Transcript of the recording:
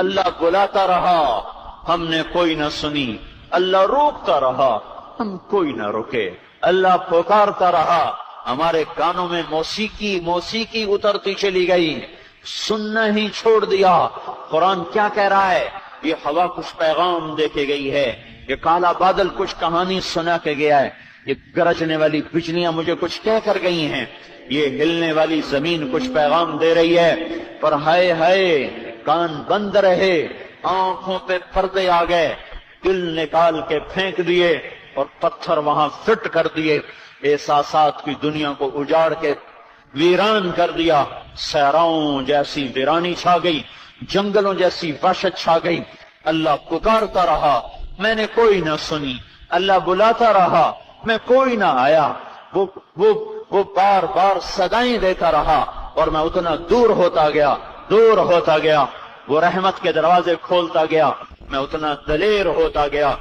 اللہ بلاتا رہا، ہم نے کوئی نہ سنی، اللہ روکتا رہا، ہم کوئی نہ رکے، اللہ پکارتا رہا، ہمارے کانوں میں موسیقی اترتی چلی گئی، سننا ہی چھوڑ دیا۔ قرآن کیا کہہ رہا ہے؟ یہ ہوا کچھ پیغام دے کے گئی ہے، یہ کالا بادل کچھ کہانی سنا کے گیا ہے، یہ گرجنے والی بجلیاں مجھے کچھ کہہ کر گئی ہیں، یہ ہلنے والی زمین کچھ پیغام دے رہی ہے، پر ہائے ہائے کان بند رہے، آنکھوں پہ پردے آ گئے، دل نکال کے پھینک دیے اور پتھر وہاں فٹ کر دیے، احساسات کی دنیا کو اجاڑ کے ویران کر دیا، صحراؤں جیسی ویرانی چھا گئی، جنگلوں جیسی وحشت چھا گئی۔ اللہ پکارتا رہا، میں نے کوئی نہ سنی، اللہ بلاتا رہا، میں کوئی نہ آیا، وہ بار بار صدائیں دیتا رہا اور میں اتنا دور ہوتا گیا، وہ رحمت کے دروازے کھولتا گیا، میں اتنا دلیر ہوتا گیا،